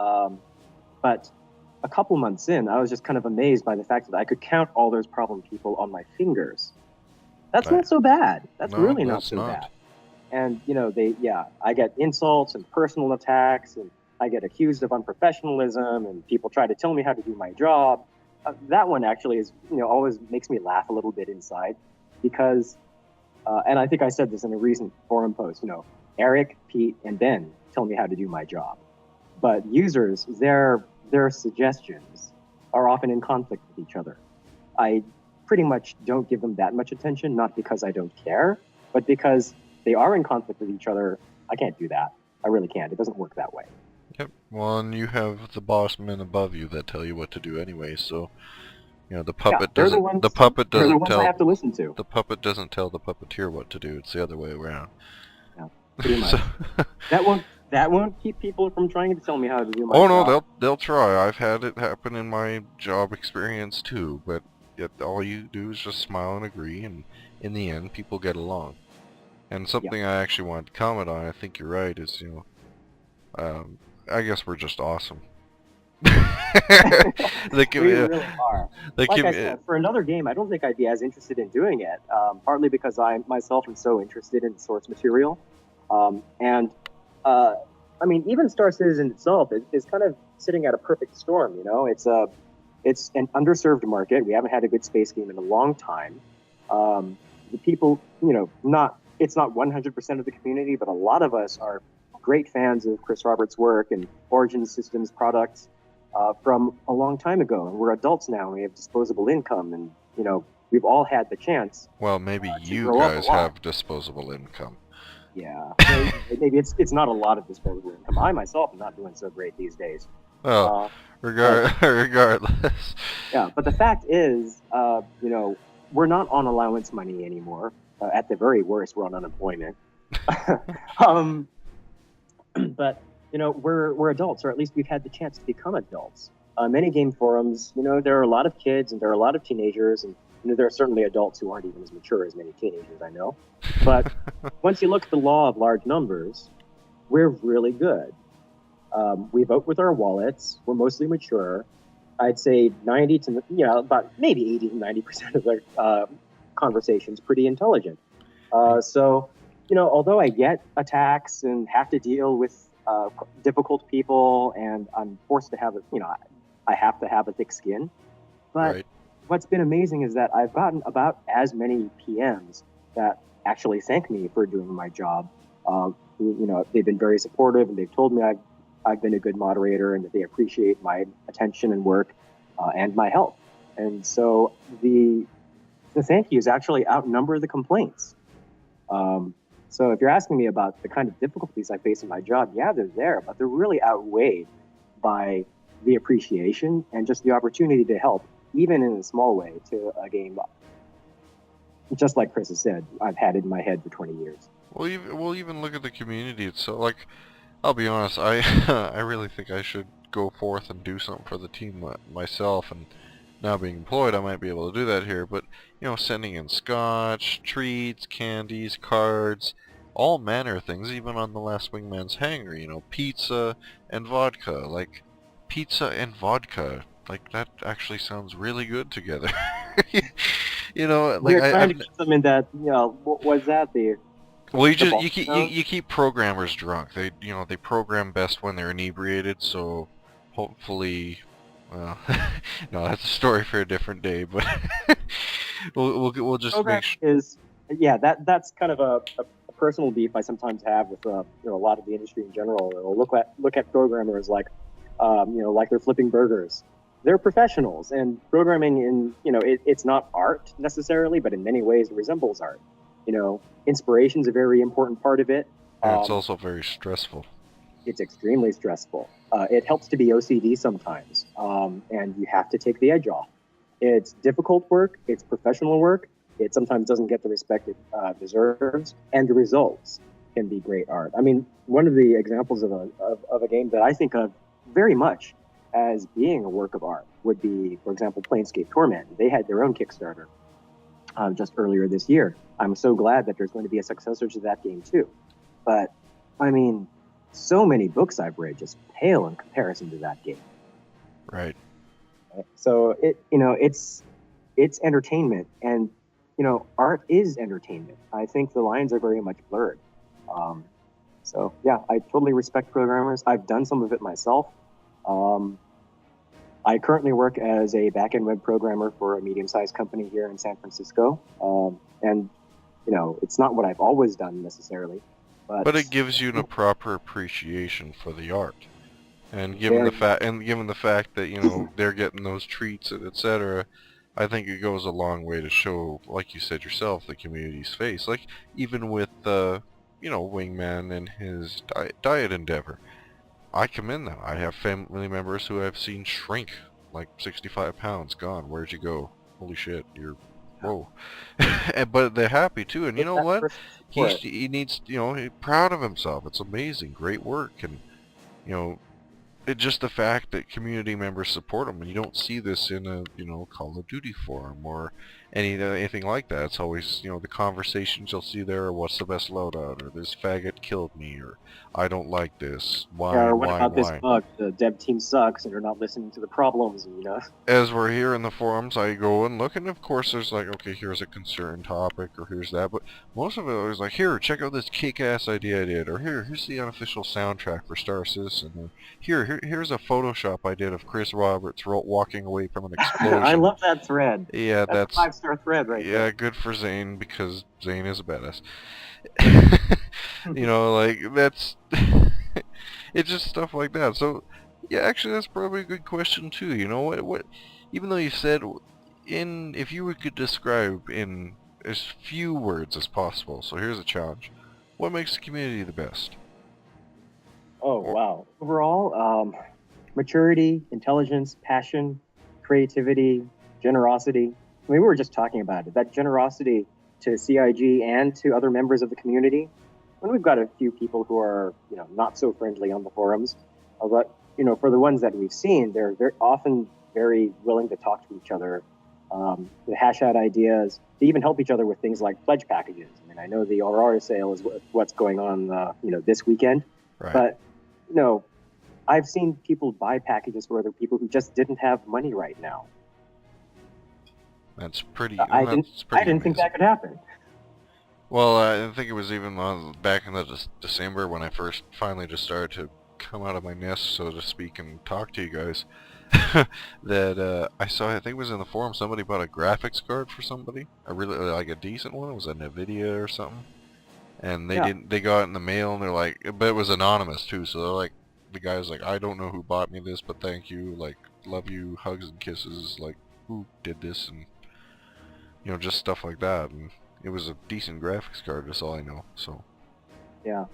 but a couple months in, I was just kind of amazed by the fact that I could count all those problem people on my fingers. That's not so bad. That's really not so bad. And, I get insults and personal attacks, and I get accused of unprofessionalism, and people try to tell me how to do my job. That one actually is, always makes me laugh a little bit inside, because, and I think I said this in a recent forum post, Eric, Pete, and Ben tell me how to do my job. But users, their suggestions are often in conflict with each other. I pretty much don't give them that much attention, not because I don't care, but because they are in conflict with each other. I can't do that. I really can't. It doesn't work that way. Yep. Well, and you have the boss men above you that tell you what to do anyway. So, the puppet they're doesn't. the ones, The puppet they're the doesn't ones tell. I have to listen to. The puppet doesn't tell the puppeteer what to do. It's the other way around. Yeah, pretty much. So, that won't keep people from trying to tell me how to do my oh job. no, they'll try. I've had it happen in my job experience too. But yet all you do is just smile and agree, and in the end, people get along. And something I actually wanted to comment on, I think you're right, is, I guess we're just awesome. We really are. Like I said, for another game, I don't think I'd be as interested in doing it, partly because I myself am so interested in source material. I mean, even Star Citizen itself is kind of sitting at a perfect storm, It's an underserved market. We haven't had a good space game in a long time. The people, it's not 100% of the community, but a lot of us are great fans of Chris Roberts' work and Origin Systems products from a long time ago. And we're adults now, and we have disposable income, and, we've all had the chance. Well, maybe you guys have disposable income. Yeah, maybe it's not a lot of disposable income. I myself am not doing so great these days. Well, regardless. Yeah, but the fact is, we're not on allowance money anymore. At the very worst, we're on unemployment. But we're adults, or at least we've had the chance to become adults. Many game forums, there are a lot of kids and there are a lot of teenagers, and there are certainly adults who aren't even as mature as many teenagers I know. But once you look at the law of large numbers, we're really good. We vote with our wallets. We're mostly mature. I'd say 90 to about maybe 80 to 90% of the conversations pretty intelligent. So, although I get attacks and have to deal with difficult people, and I'm forced to have I have to have a thick skin. But right. What's been amazing is that I've gotten about as many PMs that actually thank me for doing my job. They've been very supportive, and they've told me I've been a good moderator, and that they appreciate my attention and work and my help. And so the thank yous actually outnumber the complaints. So if you're asking me about the kind of difficulties I face in my job, yeah, they're there, but they're really outweighed by the appreciation and just the opportunity to help, even in a small way, to a game. Just like Chris has said, I've had it in my head for 20 years. Well, even look at the community itself. Like, I'll be honest, I really think I should go forth and do something for the team myself, and now being employed, I might be able to do that here, but, sending in scotch, treats, candies, cards, all manner of things, even on the last Wingman's hangar, pizza and vodka. Like, pizza and vodka, like, that actually sounds really good together. Like, we're trying to keep them in that, what's that, well, you keep programmers drunk. They program best when they're inebriated, so hopefully, well, no, that's a story for a different day, but we'll just program make sure. That's kind of a personal beef I sometimes have with a lot of the industry in general. They'll look at programmers like like they're flipping burgers. They're professionals, and programming it's not art necessarily, but in many ways it resembles art. Inspiration's a very important part of it. And it's also very stressful. It's extremely stressful. It helps to be OCD sometimes, and you have to take the edge off. It's difficult work. It's professional work. It sometimes doesn't get the respect it deserves, and the results can be great art. I mean, one of the examples of a game that I think of very much as being a work of art would be, for example, Planescape Torment. They had their own Kickstarter just earlier this year. I'm so glad that there's going to be a successor to that game too. But, I mean, so many books I've read just pale in comparison to that game. Right. So it's entertainment, and art is entertainment. I think the lines are very much blurred. So yeah, I totally respect programmers. I've done some of it myself. I currently work as a back-end web programmer for a medium-sized company here in San Francisco. And you know, it's not what I've always done necessarily, But it gives you a proper appreciation for the art. And given the fact that, you know, they're getting those treats and etc., I think it goes a long way to show, like you said yourself, the community's face. Like even with you know, Wingman and his diet endeavor, I commend them. I have family members who I've seen shrink like 65 pounds. Gone. Where'd you go? Holy shit! You're whoa. But they're happy too, and you know what? He needs, you know, he's proud of himself. It's amazing, great work, and you know. It's just the fact that community members support them, and you don't see this in a, you know, Call of Duty forum or anything like that. It's always, you know, the conversations you'll see there are what's the best loadout, or this faggot killed me, or I don't like this, why, or what about this bug? The dev team sucks, and they're not listening to the problems, you know. As we're here in the forums, I go and look, and of course there's like, okay, here's a concern topic, or here's that, but most of it is like, here, check out this kick-ass idea I did, or here's the unofficial soundtrack for Star Citizen, or here's a Photoshop I did of Chris Roberts walking away from an explosion. I love that thread. Yeah, that's a 5-star thread right there. Yeah, good for Zane, because Zane is a badass. You know, like, that's... it's just stuff like that. So, yeah, actually, that's probably a good question, too. You know, what even though you said, if you could describe in as few words as possible, so here's a challenge. What makes the community the best? Oh, wow. Overall, maturity, intelligence, passion, creativity, generosity. I mean, we were just talking about it. That generosity to CIG and to other members of the community. And we've got a few people who are, you know, not so friendly on the forums. But, you know, for the ones that we've seen, they're very often very willing to talk to each other, to hash out ideas, to even help each other with things like pledge packages. I mean, I know the AURORA sale is what's going on, you know, this weekend. Right. But, you know, I've seen people buy packages for other people who just didn't have money right now. That's pretty. I didn't think that could happen. Well, I think it was even back in the December when I first finally just started to come out of my nest, so to speak, and talk to you guys. That I saw, I think it was in the forum, somebody bought a graphics card for somebody, a really like a decent one. It was a NVIDIA or something, and they got it in the mail, and they're like, but it was anonymous too, so they're like, the guy's like, I don't know who bought me this, but thank you, like, love you, hugs and kisses, like, who did this, and you know, just stuff like that. And it was a decent graphics card, that's all I know. So yeah,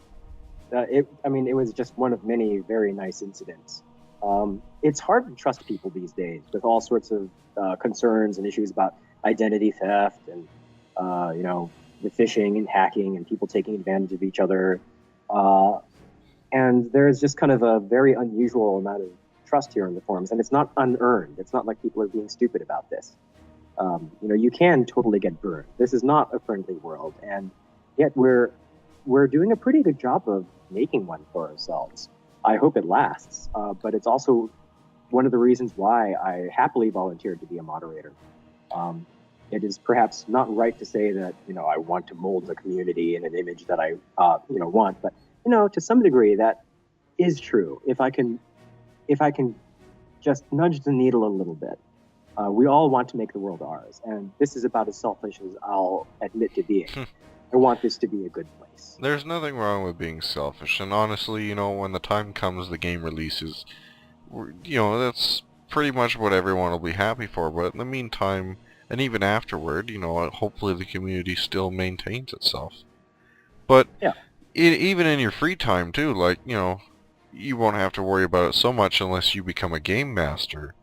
I mean, it was just one of many very nice incidents. It's hard to trust people these days with all sorts of concerns and issues about identity theft and you know, the phishing and hacking and people taking advantage of each other. And there's just kind of a very unusual amount of trust here in the forums, and it's not unearned. It's not like people are being stupid about this. You know, you can totally get burned. This is not a friendly world, and yet we're doing a pretty good job of making one for ourselves. I hope it lasts, but it's also one of the reasons why I happily volunteered to be a moderator. It is perhaps not right to say that, you know, I want to mold the community in an image that I you know, want, but you know, to some degree that is true. If I can just nudge the needle a little bit. We all want to make the world ours, and this is about as selfish as I'll admit to being. I want this to be a good place. There's nothing wrong with being selfish, and honestly, you know, when the time comes, the game releases, you know, that's pretty much what everyone will be happy for, but in the meantime, and even afterward, you know, hopefully the community still maintains itself. But yeah. Even in your free time, too, like, you know, you won't have to worry about it so much unless you become a game master.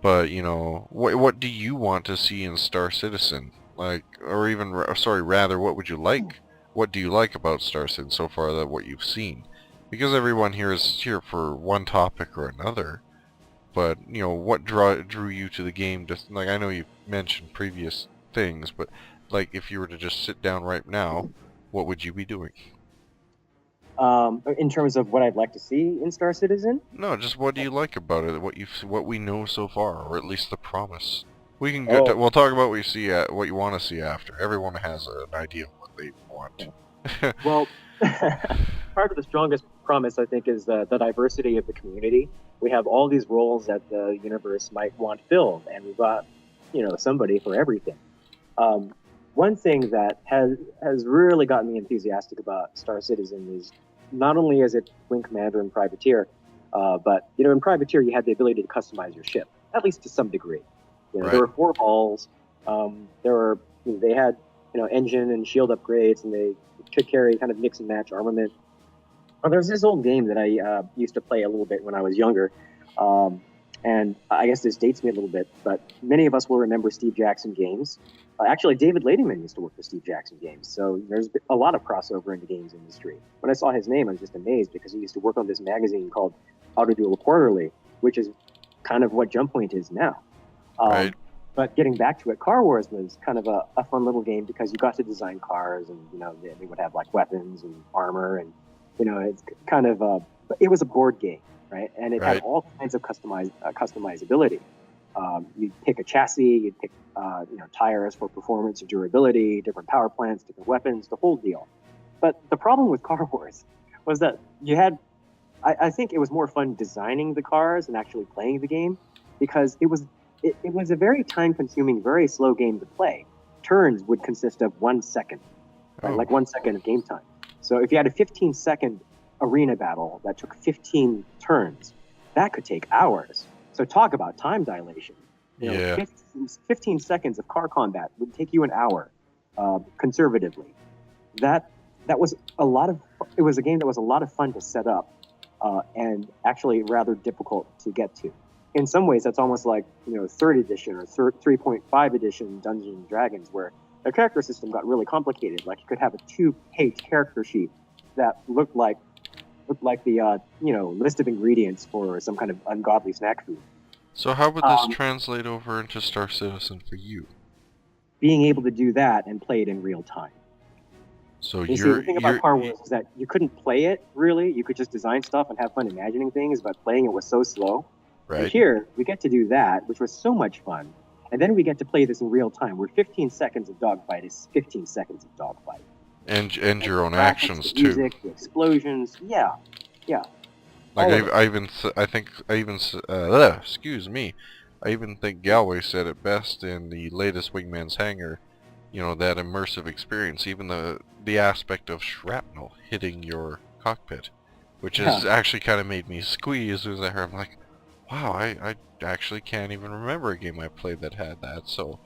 But, you know, what do you want to see in Star Citizen? Like, or even, sorry, rather, what would you like? What do you like about Star Citizen so far, that what you've seen? Because everyone here is here for one topic or another. But, you know, what drew you to the game? Just, like, I know you mentioned previous things, but, like, if you were to just sit down right now, what would you be doing? In terms of what I'd like to see in Star Citizen? No, just what do you like about it? What we know so far, or at least the promise. We can get to, we'll talk about what you want to see after. Everyone has an idea of what they want. Well, Part of the strongest promise, I think, is the diversity of the community. We have all these roles that the universe might want filled, and we've got, somebody for everything. One thing that has really gotten me enthusiastic about Star Citizen is not only is it Wing Commander and Privateer, but in Privateer you had the ability to customize your ship, at least to some degree. Right. There were 4 hulls. They had engine and shield upgrades, and they could carry kind of mix and match armament. There's this old game that I used to play a little bit when I was younger, and I guess this dates me a little bit, but many of us will remember Steve Jackson Games. Actually, David Ladyman used to work for Steve Jackson Games, so there's a lot of crossover in the games industry. When I saw his name, I was just amazed because he used to work on this magazine called Auto Duel Quarterly, which is kind of what Jump Point is now. Right. But getting back to it, Car Wars was kind of a fun little game because you got to design cars, and they would have like weapons and armor, and it's kind of it was a board game, right? And it had all kinds of customizability. You'd pick a chassis, you'd pick tires for performance and durability, different power plants, different weapons, the whole deal. But the problem with Car Wars was that you had, I think it was more fun designing the cars and actually playing the game, because it was a very time-consuming, very slow game to play. Turns would consist of 1 second, right? Like 1 second of game time. So if you had a 15-second arena battle that took 15 turns, that could take hours. So talk about time dilation. 15 seconds of car combat would take you an hour, conservatively. That was it was a game that was a lot of fun to set up, and actually rather difficult to get to. In some ways, that's almost like 3rd edition or 3.5 edition Dungeons and Dragons, where their character system got really complicated. Like you could have a 2-page character sheet that looked like the list of ingredients for some kind of ungodly snack food. So how would this translate over into Star Citizen for you? Being able to do that and play it in real time. So see, the thing about Car Wars is that you couldn't play it really. You could just design stuff and have fun imagining things, but playing it was so slow. Right. And here, we get to do that, which was so much fun. And then we get to play this in real time, where 15 seconds of dogfight is 15 seconds of dogfight. And your own graphics, actions, the music, the explosions, yeah. Like I even think Galway said it best in the latest Wingman's Hangar. That immersive experience, even the aspect of shrapnel hitting your cockpit, which has actually kind of made me squeeze as soon as I heard. I'm like, wow, I actually can't even remember a game I played that had that. So,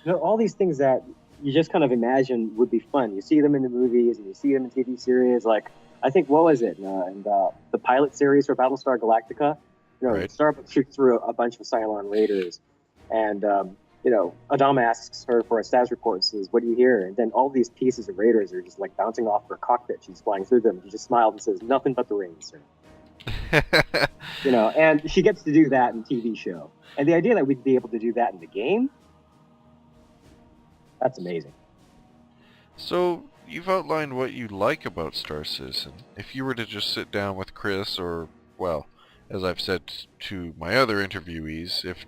all these things that you just kind of imagine would be fun. You see them in the movies and you see them in TV series. Like, I think, what was it? And the pilot series for Battlestar Galactica. Starbuck shoots through a bunch of Cylon raiders, and Adama asks her for a status report and says, "What do you hear?" And then all these pieces of raiders are just like bouncing off her cockpit. She's flying through them. She just smiles and says, "Nothing but the rain, sir." And she gets to do that in TV show. And the idea that we'd be able to do that in the game, that's amazing. So, you've outlined what you like about Star Citizen. If you were to just sit down with Chris, or, well, as I've said to my other interviewees, if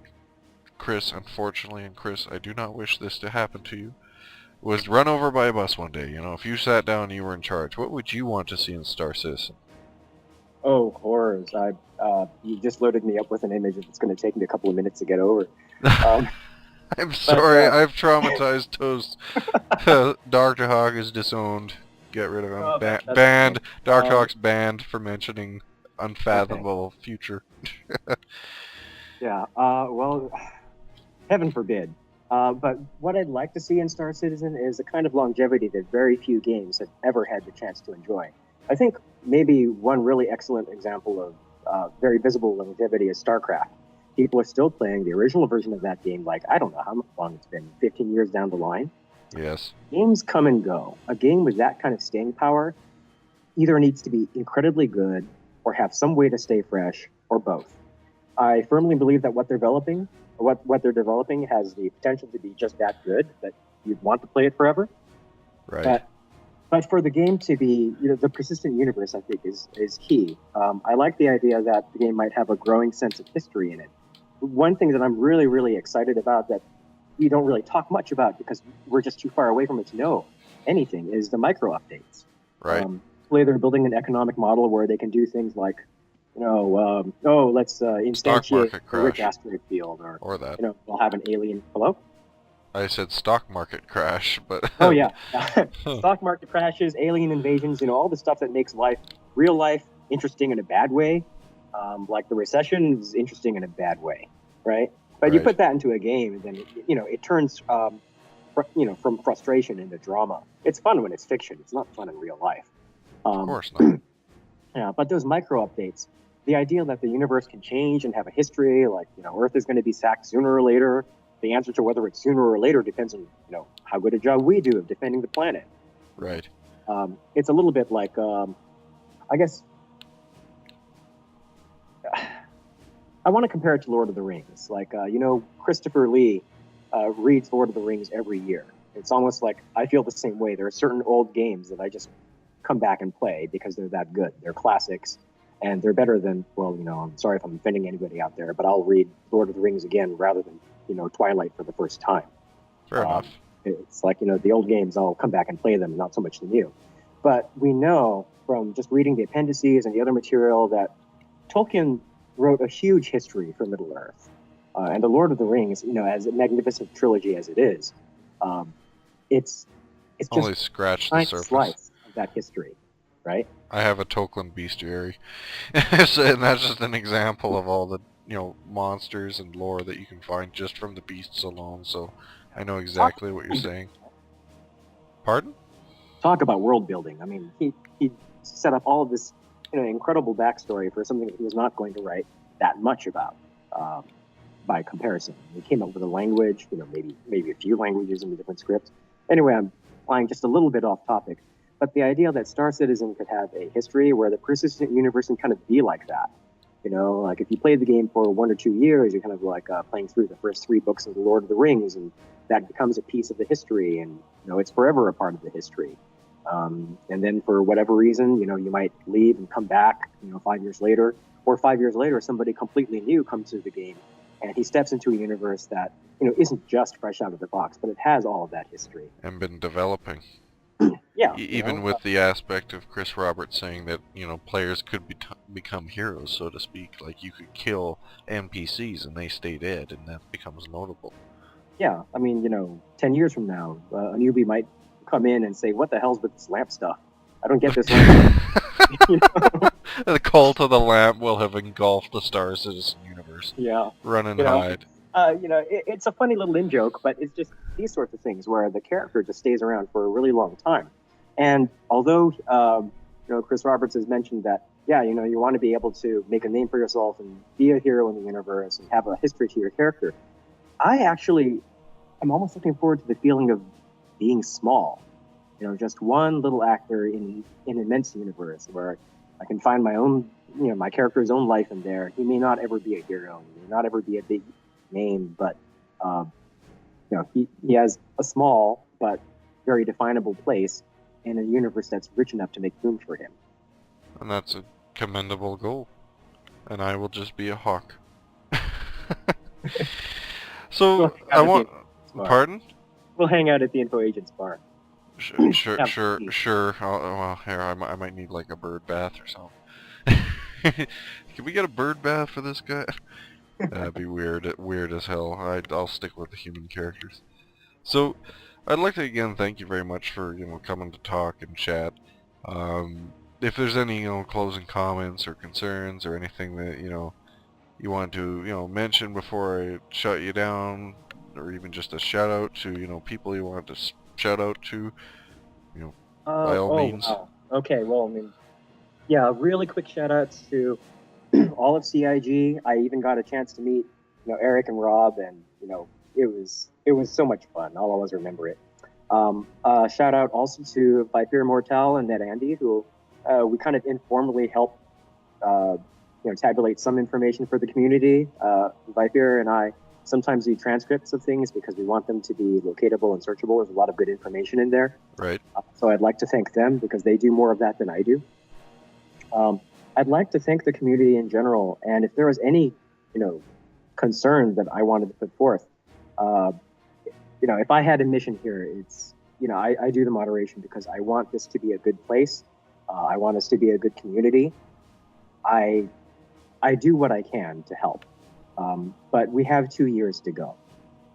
Chris, unfortunately, and Chris, I do not wish this to happen to you, was run over by a bus one day, if you sat down and you were in charge, what would you want to see in Star Citizen? Oh, horrors. You just loaded me up with an image that's going to take me a couple of minutes to get over. I'm sorry, I've traumatized Toast. Dr. Hawk is disowned. Get rid of him. Banned. Dr. Hawk's banned for mentioning unfathomable future. Well, heaven forbid. But what I'd like to see in Star Citizen is a kind of longevity that very few games have ever had the chance to enjoy. I think maybe one really excellent example of very visible longevity is StarCraft. People are still playing the original version of that game, like, I don't know how long it's been, 15 years down the line. Yes. Games come and go. A game with that kind of staying power either needs to be incredibly good or have some way to stay fresh, or both. I firmly believe that what they're developing has the potential to be just that good, that you'd want to play it forever. Right. But for the game to be, the persistent universe, I think, is key. I like the idea that the game might have a growing sense of history in it. One thing that I'm really, really excited about that we don't really talk much about because we're just too far away from it to know anything is the micro updates. Right. Hopefully they're building an economic model where they can do things like, let's instantiate market a rich crash. asteroid field, Or that. we'll have an alien. Hello? I said stock market crash, but... Oh, yeah. Stock market crashes, alien invasions, all the stuff that makes real life, interesting in a bad way. Like the recession is interesting in a bad way, right? But you Right. put that into a game, and then, it turns, from frustration into drama. It's fun when it's fiction. It's not fun in real life. Of course not. Yeah, but those micro updates, the idea that the universe can change and have a history, like, Earth is going to be sacked sooner or later. The answer to whether it's sooner or later depends on, how good a job we do of defending the planet. Right. It's a little bit like, I guess, I want to compare it to Lord of the Rings. Like, Christopher Lee reads Lord of the Rings every year. It's almost like I feel the same way. There are certain old games that I just come back and play because they're that good. They're classics, and they're better than, I'm sorry if I'm offending anybody out there, but I'll read Lord of the Rings again rather than, Twilight for the first time. Fair enough. It's like, the old games, I'll come back and play them, not so much the new. But we know from just reading the appendices and the other material that Tolkien wrote a huge history for Middle-earth. And the Lord of the Rings, as a magnificent trilogy as it is, it's Only just scratched a the tiny surface. slice of that history, right? I have a Tolkien bestiary. And that's just an example of all the, monsters and lore that you can find just from the beasts alone, so I know exactly what you're saying. Pardon? Talk about world building. I mean, he set up all of this, incredible backstory for something that he was not going to write that much about, by comparison. He came up with a language, maybe a few languages in the different scripts. Anyway, I'm flying just a little bit off topic, but the idea that Star Citizen could have a history where the persistent universe can kind of be like that. Like if you played the game for 1 or 2 years, you're kind of like playing through the first 3 books of The Lord of the Rings, and that becomes a piece of the history, and it's forever a part of the history. And then for whatever reason, you might leave and come back, 5 years later, or 5 years later, somebody completely new comes to the game, and he steps into a universe that, isn't just fresh out of the box, but it has all of that history. And been developing. Yeah. Even with the aspect of Chris Roberts saying that, players could become heroes, so to speak. Like, you could kill NPCs and they stay dead, and that becomes notable. Yeah, I mean, 10 years from now, a newbie might come in and say, what the hell's with this lamp stuff? I don't get this lamp. The cult of the lamp will have engulfed the Star Citizen universe. Yeah. Run and hide. It's a funny little in-joke, but it's just these sorts of things where the character just stays around for a really long time. And although, Chris Roberts has mentioned that, yeah, you want to be able to make a name for yourself and be a hero in the universe and have a history to your character, I'm almost looking forward to the feeling of being small. Just one little actor in an immense universe where I can find my own, my character's own life in there. He may not ever be a hero. He may not ever be a big name, but, he has a small but very definable place in a universe that's rich enough to make room for him. And that's a commendable goal. And I will just be a hawk. So, I want... Pardon? We'll hang out at the Info Agents bar. Sure. Well, here, I might need like a bird bath or something. Can we get a bird bath for this guy? That'd be weird as hell. I'll stick with the human characters. So, I'd like to again thank you very much for coming to talk and chat. If there's any closing comments or concerns or anything that you want to mention before I shut you down, or even just a shout out to people you want to shout out to, by all means. Wow. Okay, well, I mean, yeah, really quick shout outs to all of CIG. I even got a chance to meet Eric and Rob, and it was so much fun. I'll always remember it. Shout out also to Viper Mortal and Ned Andy, who we kind of informally helped tabulate some information for the community. Viper and I sometimes do transcripts of things because we want them to be locatable and searchable. There's a lot of good information in there. Right. So I'd like to thank them because they do more of that than I do. I'd like to thank the community in general, and if there was any, concern that I wanted to put forth, if I had a mission here, it's, I do the moderation because I want this to be a good place I want us to be a good community. I do what I can to help, but we have 2 years to go.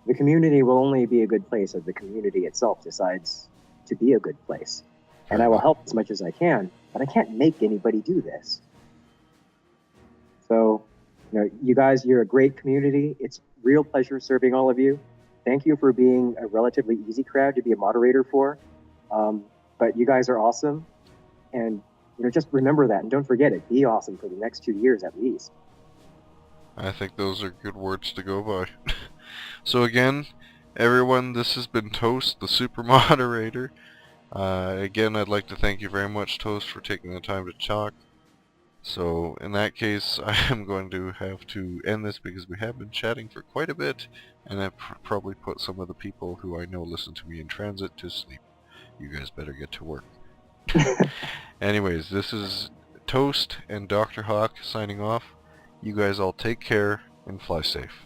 The community will only be a good place if the community itself decides to be a good place. And I will help as much as I can, but I can't make anybody do this. So, you guys, you're a great community. It's a real pleasure serving all of you. Thank you for being a relatively easy crowd to be a moderator for. But you guys are awesome. And, just remember that and don't forget it. Be awesome for the next 2 years at least. I think those are good words to go by. So again, everyone, this has been Toast, the Super Moderator. Again, I'd like to thank you very much, Toast, for taking the time to talk. So in that case, I am going to have to end this because we have been chatting for quite a bit, and I've probably put some of the people who I know listen to me in transit to sleep. You guys better get to work. Anyways, this is Toast and Dr. Hawk signing off. You guys all take care and fly safe.